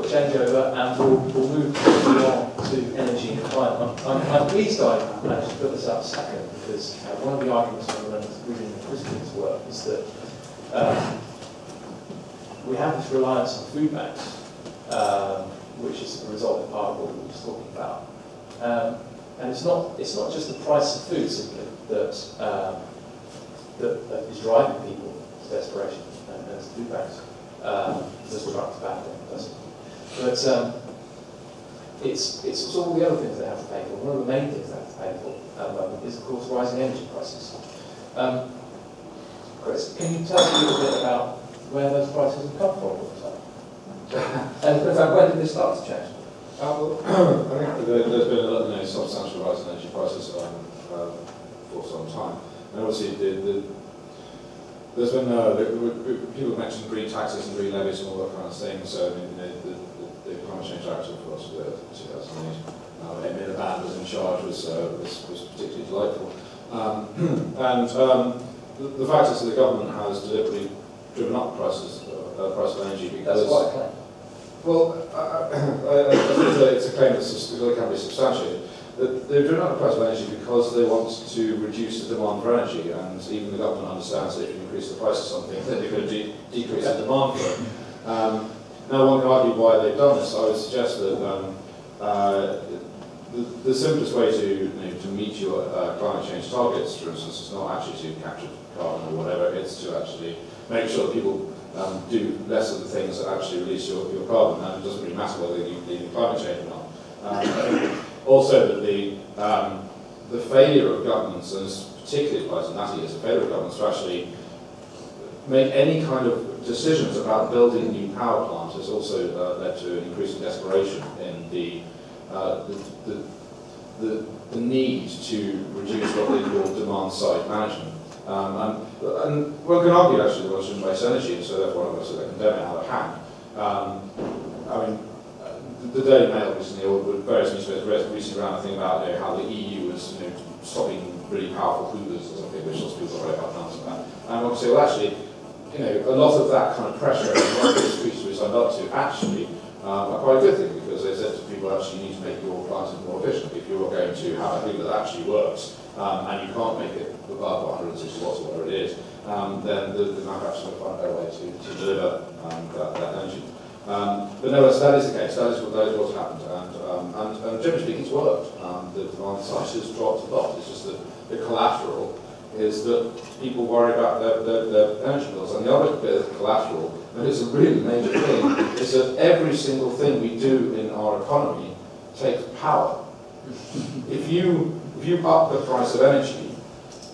changeover and we'll move on to energy and climate. I'm pleased I managed to put this up second because one of the arguments I learned reading Christian's work is that we have this reliance on food banks, which is the result in part of what we were just talking about. And it's not just the price of food simply that is driving people to desperation and to food banks. There's drug, tobacco, but it's all the other things they have to pay for. One of the main things they have to pay for at the moment is, of course, rising energy prices. Chris, can you tell us a little bit about where those prices have come from? And in fact, when did this start to change? Well, I think there's been a substantial rise in energy prices for some time. And obviously, there's been people mentioned green taxes and green levies and all that kind of thing. So I mean, the Climate Change Act, of course, of 2008, Emir Band was in charge, was particularly delightful. The fact is that the government has deliberately driven up price of energy because. That's quite a claim. Well, I think it's a claim that can be substantiated. They've driven up the price of energy because they want to reduce the demand for energy, and even the government understands that if you increase the price of something, then you're going to decrease the demand for it. Now, one can argue why they've done this. I would suggest that the simplest way to meet your climate change targets, for instance, is not actually to capture carbon or whatever. It's to actually make sure that people do less of the things that actually release your carbon, and it doesn't really matter whether you believe in climate change or not. I think also that the failure of governments, and this particularly applies to Natty, is the failure of governments to actually make any kind of decisions about building a new power plant has also led to an increasing desperation in the need to reduce what they call demand-side management. And one can argue actually that one shouldn't waste energy, and so therefore I'm going to condemn it out of hand. I mean, the Daily Mail recently, or various newspapers recently ran a thing about how the EU was stopping really powerful cougars or something, which lots of people are very hard to about. And one can say, well, actually, a lot of that kind of pressure and a lot of these creatures we signed up to actually are quite a good thing, because they said to people, actually, you need to make your plant more efficient. If you're going to have a thing that actually works, and you can't make it above 160 watts or whatever it is, then the manufacturers will find a better way to deliver that energy. But no, that is the case. That is what's happened, and generally speaking, it's worked. The demand side has dropped a lot. It's just that the collateral is that people worry about their energy bills, and the other bit of the collateral, and it's a really major thing, is that every single thing we do in our economy takes power. If you up the price of energy,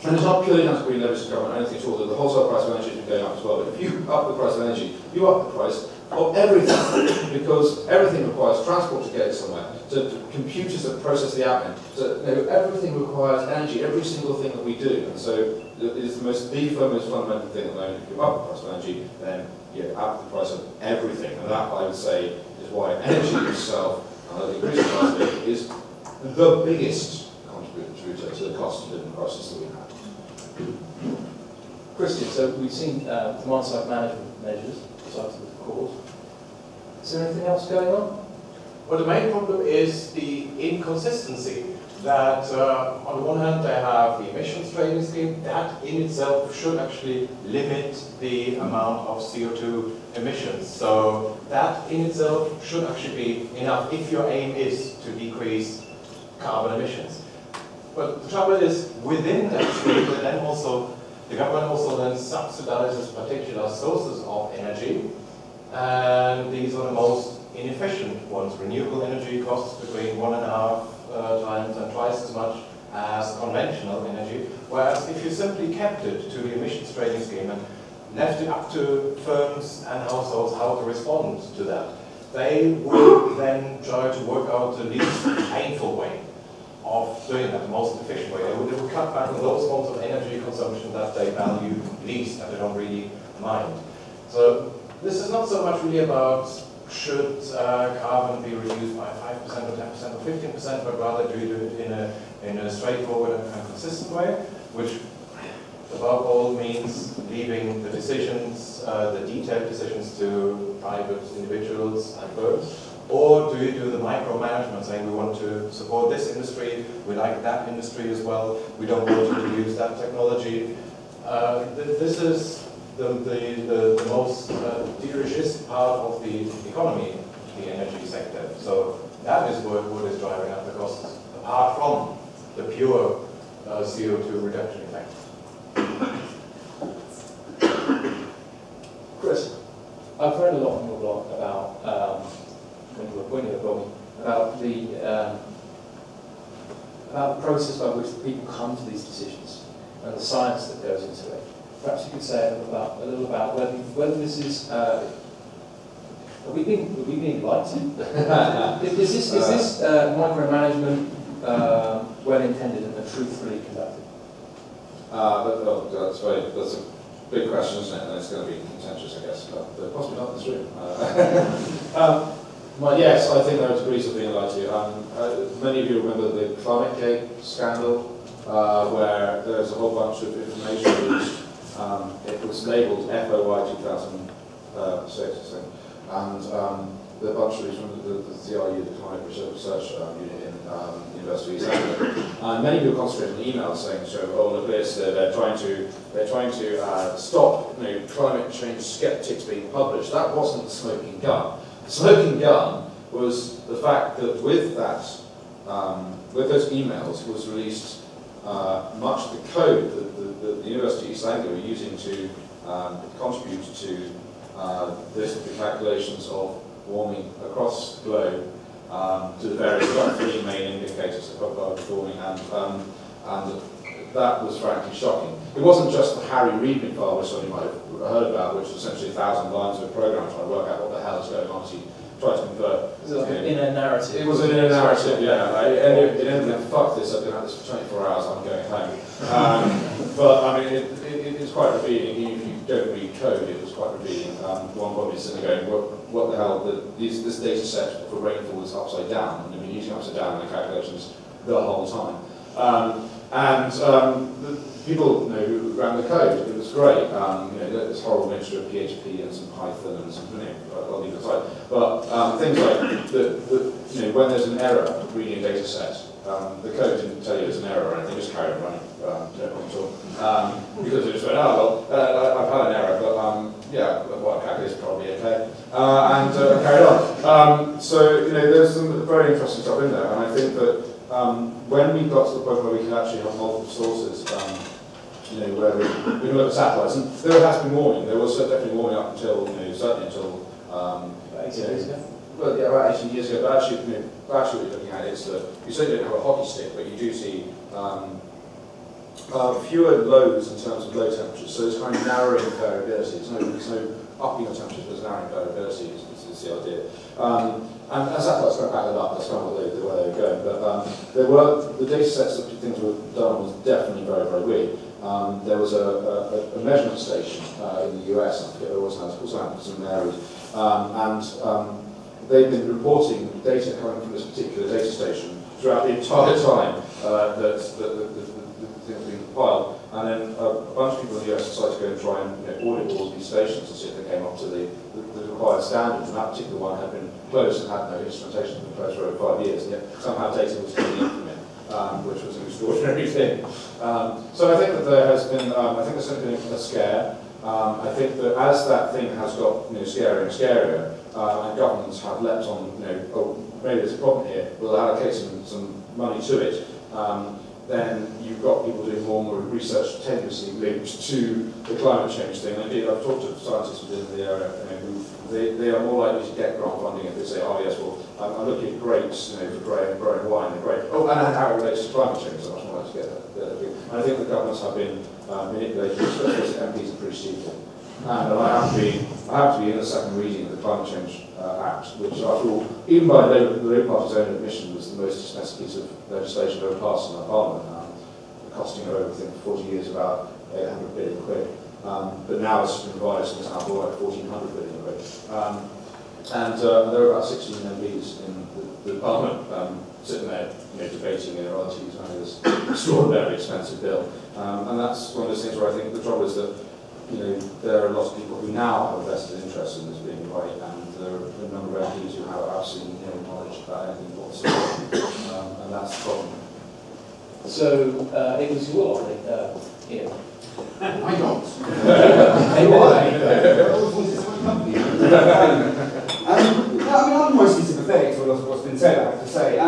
and it's not purely down to green levies government or anything at all, the wholesale price of energy has been going up as well, but if you up the price of energy, you up the price of everything, because everything requires transport to get it somewhere, to computers that process the admin, so everything requires energy, every single thing that we do, and so it is the most fundamental thing at the moment. If you up the price of energy, then you up the price of everything, and that, I would say, is why energy itself, and the increasing price of it, is the biggest contributor to the cost of living crisis that we have. Christian, so we've seen demand-side management measures, besides the cause. Is there anything else going on? Well, the main problem is the inconsistency. That on the one hand they have the emissions trading scheme, that in itself should actually limit the amount of CO2 emissions. So that in itself should actually be enough if your aim is to decrease carbon emissions. But the trouble is, within that scheme, then also the government also then subsidizes particular sources of energy, and these are the most inefficient ones. Renewable energy costs between 1.5 times and twice as much as conventional energy, whereas if you simply kept it to the emissions trading scheme and left it up to firms and households how to respond to that, they would then try to work out the least painful way of doing that, the most efficient way. They would cut back on those forms of energy consumption that they value least and they don't really mind. So this is not so much really about should carbon be reduced by 5% or 10% or 15%, but rather do it in a straightforward and consistent way, which above all means leaving the decisions, the detailed decisions to private individuals and firms? Or do you do the micromanagement, saying we want to support this industry, we like that industry as well, we don't want to use that technology? This is the most dirigist part of the economy, the energy sector. So that is what is driving up the costs, apart from the pure CO2 reduction effect. Chris, I've read a lot on your blog about when you were blogging about the process by which people come to these decisions and the science that goes into it. Perhaps you could say a little about whether this is. Are we being lied to? Is this micromanagement well intended and truthfully conducted? That's a big question, isn't it? And it's going to be contentious, I guess, but possibly not in this room. Yes, I think there are degrees of being lied to. Many of you remember the ClimateGate scandal, where there was a whole bunch of information released. It was labelled FOI 2006, I think, and the bunch released from the CRU, the Climate Research Unit in University of East Anglia. And many people concentrated on emails saying, "Oh, look at this! They're trying to stop climate change skeptics being published." That wasn't the smoking gun. The smoking gun was the fact that with those emails was released much of the code that the University of East Anglia were using to contribute to the calculations of warming across the globe to the various three main indicators of warming, and that was frankly shocking. It wasn't just the Harry Readme file, which some of you might have heard about, which was essentially 1,000 lines of a program trying to work out what the hell is going on as he tried to convert. Was it like an inner narrative? It was an inner narrative, yeah. It ended up, fuck this, I've been at this for 24 hours, I'm going home. But I mean, it's quite revealing. Even if you don't read code, it was quite revealing. One probably is sitting going, what the hell, this data set for rainfall is upside down, and they've been using upside down in the calculations the whole time. The people who ran the code, it was great. This horrible mixture of PHP and some Python and some, I'll leave it aside. But things like when there's an error reading a data set, the code didn't tell you there's an error or anything, just carried on running. Because it just went, I've had an error, but what I calculated is probably okay, and carried on. So there's some very interesting stuff in there, and I think that when we got to the point where we could actually have multiple sources, where we can look at satellites, and there has been warming. There was definitely warming up until, certainly until about 18 years ago. Well, yeah, about 18 years ago. But actually, what you're looking at is that you certainly don't have a hockey stick, but you do see fewer lows in terms of low temperatures. So it's kind of narrowing variability. There's no upping of temperatures, there's narrowing variability. Is the idea. And as satellites kind of back that up, that's kind of where they were going. But the data sets that things were done was definitely very, very weird. There was a measurement station in the US, I forget what it was now, it's called St. Mary's, and they've been reporting data coming from this particular data station throughout the entire time that the thing was being compiled. And then a bunch of people in the US decided to go and try and audit all of these stations to see if they came up to the required standards. And that particular one had been closed and had no instrumentation, had been closed for over 5 years, and yet somehow data was coming in from it, which was an extraordinary thing. So I think that there has been, I think there's been a scare. I think that as that thing has got scarier and scarier, and governments have leapt on, oh, maybe there's a problem here, we'll allocate some money to it. Then you've got people doing more and more research tenuously linked to the climate change thing. Indeed, I've talked to scientists within the area who they are more likely to get grant funding if they say, oh yes, well, I'm looking at grapes, for growing wine, and grape. Oh, and how it relates to climate change, so much more likely to get that thing. And I think the governments have been manipulated, especially MPs are pretty stupid. And I have to be in the second reading of the Climate Change Act, which, after all, even by the Labour Party's own admission, was the most expensive piece of legislation ever passed in our Parliament, costing over, I think, 40 years about 800 billion quid. But now it's been revised and it's now more like 1,400 billion quid. And there are about 16 MPs in the Parliament sitting there, debating inequalities on this extraordinarily expensive bill. And that's one of those things where I think the trouble is that there are lots of people who now have a vested interest in this being right, and there are a number of MPs who have absolutely no knowledge about anything whatsoever, and that's the problem. So it was your lottery, Ian. I don't. I'm mostly sympathetic to what's been said, I have to say.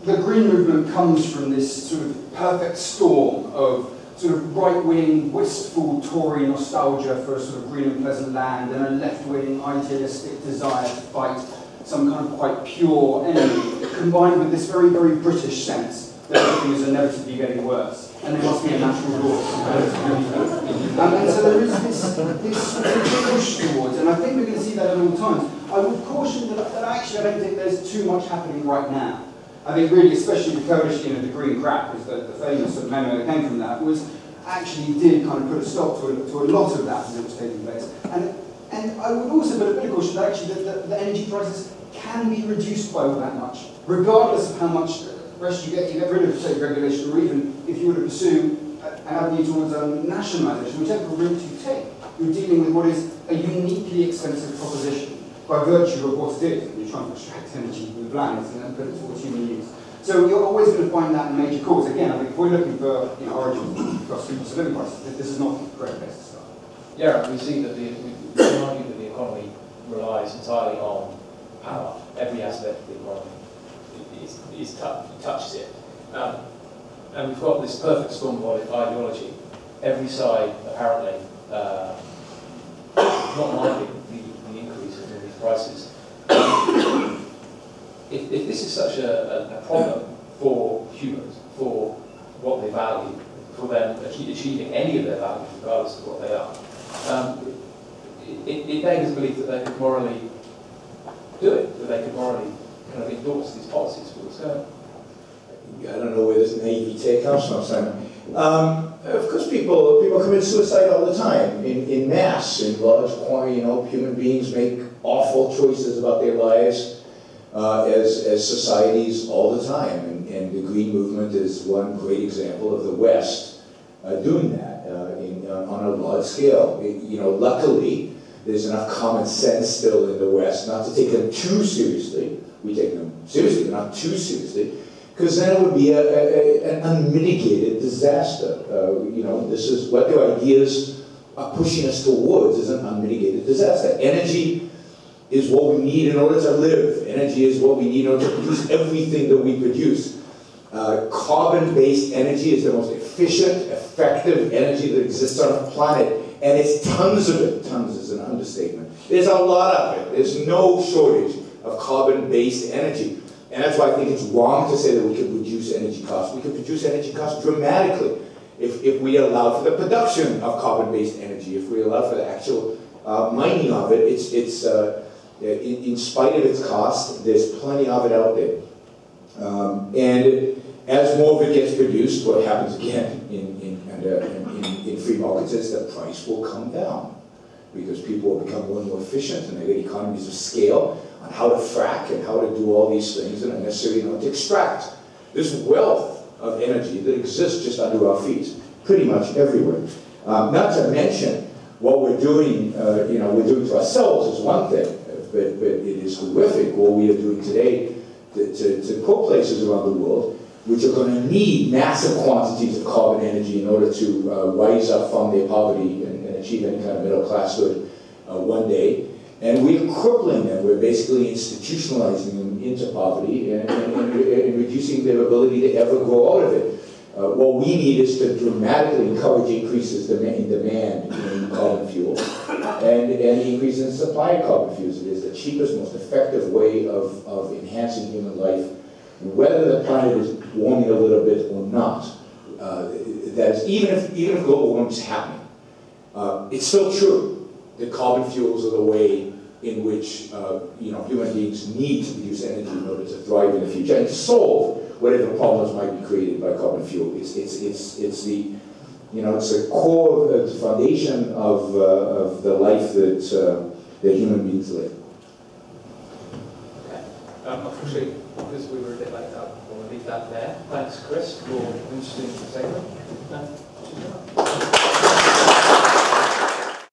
The Green Movement comes from this sort of perfect storm of sort of right-wing, wistful Tory nostalgia for a sort of green and pleasant land, and a left-wing, idealistic desire to fight some kind of quite pure enemy, combined with this very, very British sense that everything is inevitably getting worse, and there must be a natural law. And so there is this sort of push towards, and I think we're going to see that at all times. I would caution that actually I don't think there's too much happening right now. I think really, especially the coalition of the Green Crack, because the famous sort of memo that came from that actually did kind of put a stop to a lot of that as it was taking place. And I would also put a bit of caution that actually the energy prices can be reduced by all that much, regardless of how much rest you get rid of state regulation, or even if you were to pursue an avenue towards nationalisation, whichever route you take, you're dealing with what is a uniquely expensive proposition by virtue of what it is. You're trying to extract energy from the planet and then put it towards human use. So you're always going to find that in major cause. Again, I think if we're looking for origins across people's living prices, this is not a great place to start. Yeah, we see that we can argue that the economy relies entirely on power. Every aspect of the economy touches it. And we've got this perfect storm of ideology. Every side, apparently, not liking the increase in these prices. If this is such a problem for humans, for what they value, for them achieving any of their values, regardless of what they are, it begs belief that they could morally do it, that they could morally kind of endorse these policies for what's going on. I don't know where this naivete comes from, Simon. Of course, people commit suicide all the time, in mass, in large quantity. Human beings make awful choices about their lives as societies all the time, and the Green Movement is one great example of the West doing that on a large scale. Luckily, there's enough common sense still in the West not to take them too seriously. We take them seriously, but not too seriously, because then it would be an unmitigated disaster. This is what their ideas are pushing us towards, is an unmitigated disaster. Energy is what we need in order to live. Energy is what we need in order to produce everything that we produce. Carbon-based energy is the most efficient, effective energy that exists on the planet, and it's tons of it. Tons is an understatement. There's a lot of it. There's no shortage of carbon-based energy. And that's why I think it's wrong to say that we could reduce energy costs. We could reduce energy costs dramatically if we allow for the production of carbon-based energy, if we allow for the actual mining of it. In spite of its cost, there's plenty of it out there. And as more of it gets produced, what happens again in free markets is the price will come down, because people will become more and more efficient, and they get economies of scale on how to frack and how to do all these things that are necessary to extract this wealth of energy that exists just under our feet, pretty much everywhere. Not to mention what we're doing, we're doing to ourselves is one thing, but it is horrific what we are doing today to poor places around the world, which are going to need massive quantities of carbon energy in order to rise up from their poverty and achieve any kind of middle classhood one day. And we're crippling them. We're basically institutionalizing them into poverty and reducing their ability to ever grow out of it. What we need is to dramatically encourage increases in demand in carbon fuel and increase in supply of carbon fuels. It is the cheapest, most effective way of enhancing human life, whether the planet is warming a little bit or not. That is, even if global warming is happening, it's still true that carbon fuels are the way in which human beings need to produce energy in order to thrive in the future and to solve whatever problems might be created by carbon fuel. It's the core of the foundation of the life that human beings live. Unfortunately, because we were a bit late up, we'll leave that there. Thanks, Chris, for an interesting segment.